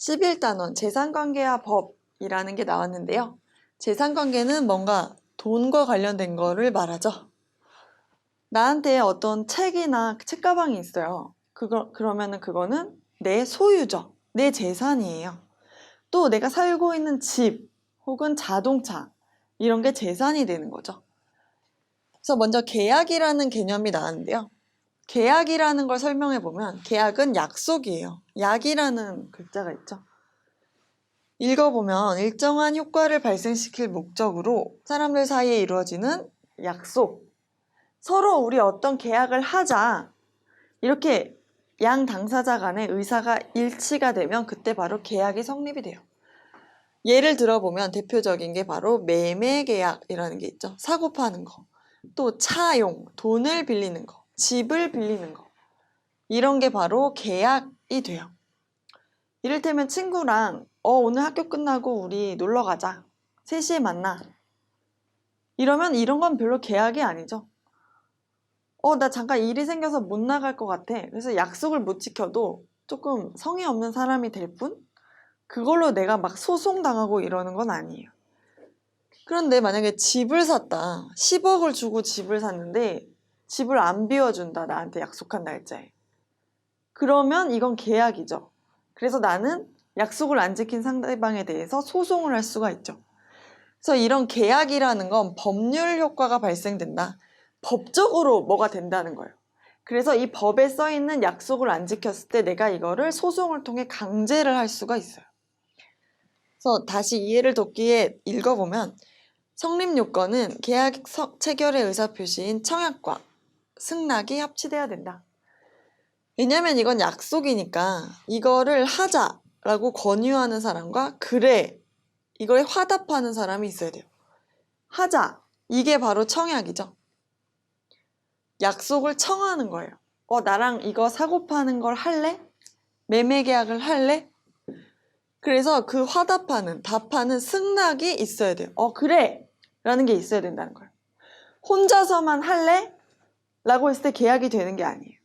11단원 재산관계와 법이라는 게 나왔는데요. 재산관계는 뭔가 돈과 관련된 거를 말하죠. 나한테 어떤 책이나 책가방이 있어요. 그러면은 그거는 내 소유죠. 내 재산이에요. 또 내가 살고 있는 집 혹은 자동차 이런 게 재산이 되는 거죠. 그래서 먼저 계약이라는 개념이 나왔는데요. 계약이라는 걸 설명해 보면 계약은 약속이에요. 약이라는 글자가 있죠. 읽어보면 일정한 효과를 발생시킬 목적으로 사람들 사이에 이루어지는 약속, 서로 우리 어떤 계약을 하자 이렇게 양 당사자 간의 의사가 일치가 되면 그때 바로 계약이 성립이 돼요. 예를 들어보면 대표적인 게 바로 매매계약이라는 게 있죠. 사고 파는 거, 또 차용, 돈을 빌리는 거, 집을 빌리는 거 이런 게 바로 계약이 돼요. 이를테면 친구랑 오늘 학교 끝나고 우리 놀러 가자. 3시에 만나. 이러면 이런 건 별로 계약이 아니죠. 나 잠깐 일이 생겨서 못 나갈 것 같아. 그래서 약속을 못 지켜도 조금 성의 없는 사람이 될 뿐? 그걸로 내가 막 소송당하고 이러는 건 아니에요. 그런데 만약에 집을 샀다. 10억을 주고 집을 샀는데 집을 안 비워준다. 나한테 약속한 날짜에. 그러면 이건 계약이죠. 그래서 나는 약속을 안 지킨 상대방에 대해서 소송을 할 수가 있죠. 그래서 이런 계약이라는 건 법률 효과가 발생된다. 법적으로 뭐가 된다는 거예요. 그래서 이 법에 써 있는 약속을 안 지켰을 때 내가 이거를 소송을 통해 강제를 할 수가 있어요. 그래서 다시 이해를 돕기에 읽어보면 성립 요건은 계약 체결의 의사표시인 청약과 승낙이 합치돼야 된다. 왜냐면 이건 약속이니까 이거를 하자라고 권유하는 사람과 그래, 이거에 화답하는 사람이 있어야 돼요. 하자, 이게 바로 청약이죠. 약속을 청하는 거예요. 나랑 이거 사고 파는 걸 할래? 매매 계약을 할래? 그래서 그 화답하는, 답하는 승낙이 있어야 돼요. 그래! 라는 게 있어야 된다는 거예요. 혼자서만 할래? 라고 했을 때 계약이 되는 게 아니에요.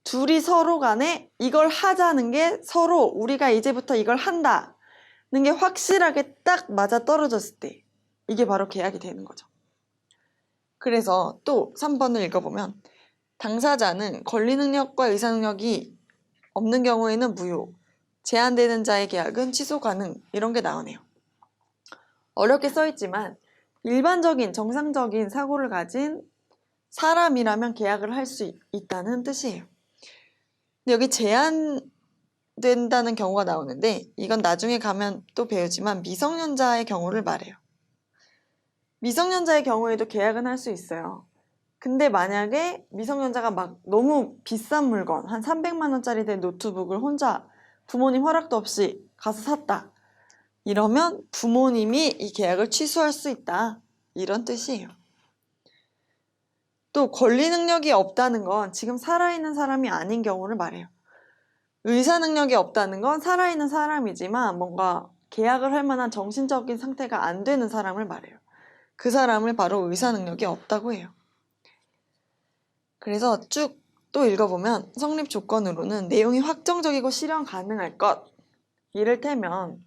둘이 서로 간에 이걸 하자는 게 서로 우리가 이제부터 이걸 한다는 게 확실하게 딱 맞아 떨어졌을 때 이게 바로 계약이 되는 거죠. 그래서 또 3번을 읽어보면 당사자는 권리 능력과 의사 능력이 없는 경우에는 무효, 제한되는 자의 계약은 취소 가능 이런 게 나오네요. 어렵게 써있지만 일반적인 정상적인 사고를 가진 사람이라면 계약을 할 수 있다는 뜻이에요. 근데 여기 제한된다는 경우가 나오는데 이건 나중에 가면 또 배우지만 미성년자의 경우를 말해요. 미성년자의 경우에도 계약은 할 수 있어요. 근데 만약에 미성년자가 막 너무 비싼 물건, 한 300만 원짜리 된 노트북을 혼자 부모님 허락도 없이 가서 샀다. 이러면 부모님이 이 계약을 취소할 수 있다. 이런 뜻이에요. 또 권리 능력이 없다는 건 지금 살아있는 사람이 아닌 경우를 말해요. 의사 능력이 없다는 건 살아있는 사람이지만 뭔가 계약을 할 만한 정신적인 상태가 안 되는 사람을 말해요. 그 사람을 바로 의사 능력이 없다고 해요. 그래서 쭉 또 읽어보면 성립 조건으로는 내용이 확정적이고 실현 가능할 것. 이를테면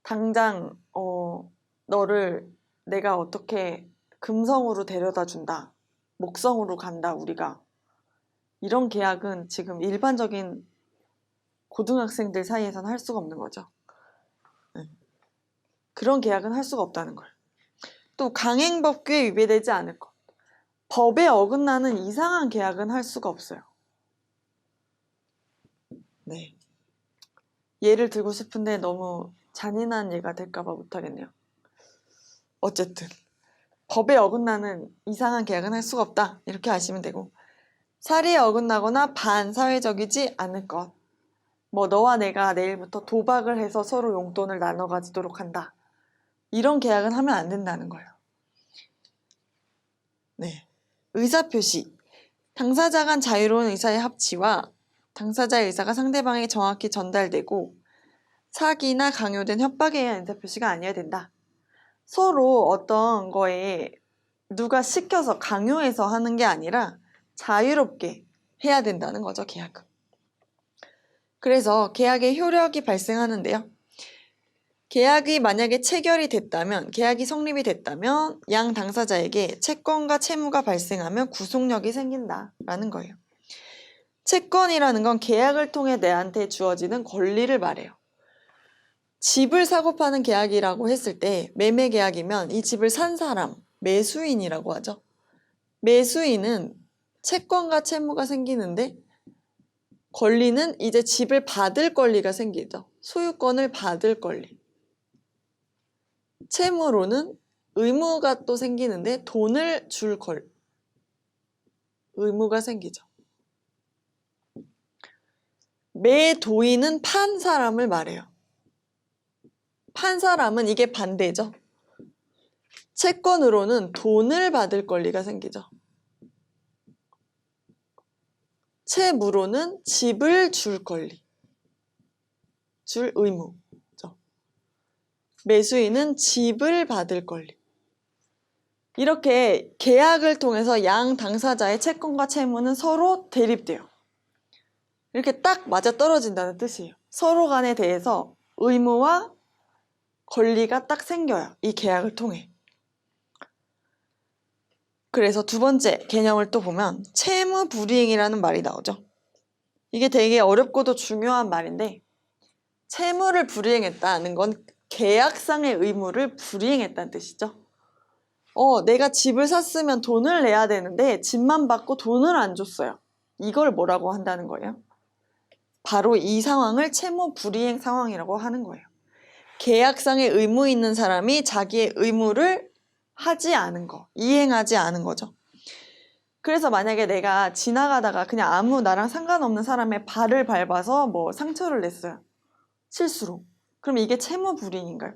당장 너를 내가 어떻게 금성으로 데려다 준다. 목성으로 간다 우리가. 이런 계약은 지금 일반적인 고등학생들 사이에서는 할 수가 없는 거죠. 그런 계약은 할 수가 없다는 거예요. 또 강행법규에 위배되지 않을 것. 법에 어긋나는 이상한 계약은 할 수가 없어요. 네. 예를 들고 싶은데 너무 잔인한 예가 될까봐 못하겠네요. 어쨌든 법에 어긋나는 이상한 계약은 할 수가 없다. 이렇게 아시면 되고 사리에 어긋나거나 반사회적이지 않을 것. 너와 내가 내일부터 도박을 해서 서로 용돈을 나눠 가지도록 한다. 이런 계약은 하면 안 된다는 거예요. 네. 의사표시. 당사자 간 자유로운 의사의 합치와 당사자의 의사가 상대방에게 정확히 전달되고 사기나 강요된 협박에 의한 의사표시가 아니어야 된다. 서로 어떤 거에 누가 시켜서 강요해서 하는 게 아니라 자유롭게 해야 된다는 거죠, 계약은. 그래서 계약의 효력이 발생하는데요. 계약이 만약에 체결이 됐다면, 계약이 성립이 됐다면 양 당사자에게 채권과 채무가 발생하면 구속력이 생긴다라는 거예요. 채권이라는 건 계약을 통해 내한테 주어지는 권리를 말해요. 집을 사고 파는 계약이라고 했을 때 매매 계약이면 이 집을 산 사람, 매수인이라고 하죠. 매수인은 채권과 채무가 생기는데 권리는 이제 집을 받을 권리가 생기죠. 소유권을 받을 권리. 채무로는 의무가 또 생기는데 돈을 줄 의무가 생기죠. 매도인은 판 사람을 말해요. 판 사람은 이게 반대죠. 채권으로는 돈을 받을 권리가 생기죠. 채무로는 집을 줄 권리, 줄 의무죠. 매수인은 집을 받을 권리. 이렇게 계약을 통해서 양 당사자의 채권과 채무는 서로 대립돼요. 이렇게 딱 맞아떨어진다는 뜻이에요. 서로 간에 대해서 의무와 권리가 딱 생겨요. 이 계약을 통해. 그래서 두 번째 개념을 또 보면 채무 불이행이라는 말이 나오죠. 이게 되게 어렵고도 중요한 말인데 채무를 불이행했다는 건 계약상의 의무를 불이행했다는 뜻이죠. 내가 집을 샀으면 돈을 내야 되는데 집만 받고 돈을 안 줬어요. 이걸 뭐라고 한다는 거예요? 바로 이 상황을 채무 불이행 상황이라고 하는 거예요. 계약상의 의무 있는 사람이 자기의 의무를 하지 않은 거, 이행하지 않은 거죠. 그래서 만약에 내가 지나가다가 그냥 아무 나랑 상관없는 사람의 발을 밟아서 뭐 상처를 냈어요. 실수로. 그럼 이게 채무 불이행인가요?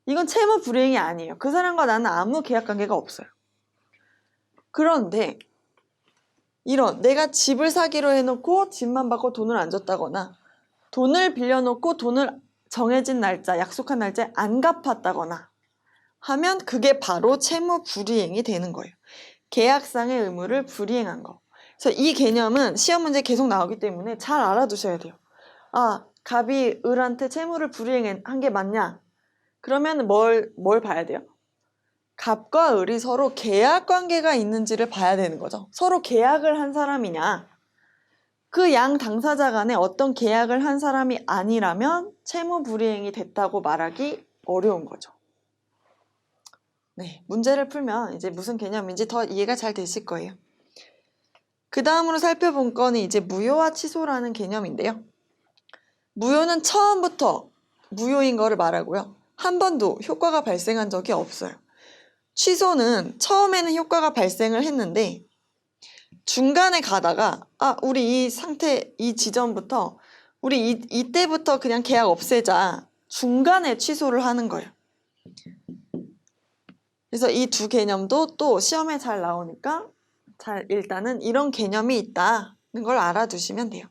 이건 채무 불이행이 아니에요. 그 사람과 나는 아무 계약 관계가 없어요. 그런데 내가 집을 사기로 해놓고 집만 받고 돈을 안 줬다거나 돈을 빌려놓고 돈을 정해진 날짜, 약속한 날짜에 안 갚았다거나 하면 그게 바로 채무 불이행이 되는 거예요. 계약상의 의무를 불이행한 거. 그래서 이 개념은 시험 문제에 계속 나오기 때문에 잘 알아두셔야 돼요. 갑이 을한테 채무를 불이행한 게 맞냐? 그러면 뭘 봐야 돼요? 갑과 을이 서로 계약 관계가 있는지를 봐야 되는 거죠. 서로 계약을 한 사람이냐? 그 양 당사자 간에 어떤 계약을 한 사람이 아니라면 채무 불이행이 됐다고 말하기 어려운 거죠. 네, 문제를 풀면 이제 무슨 개념인지 더 이해가 잘 되실 거예요. 그 다음으로 살펴본 건은 이제 무효와 취소라는 개념인데요. 무효는 처음부터 무효인 거를 말하고요. 한 번도 효과가 발생한 적이 없어요. 취소는 처음에는 효과가 발생을 했는데 중간에 가다가 우리 이 상태, 이 지점부터 우리 이때부터 그냥 계약 없애자. 중간에 취소를 하는 거예요. 그래서 이 두 개념도 또 시험에 잘 나오니까 일단은 이런 개념이 있다는 걸 알아두시면 돼요.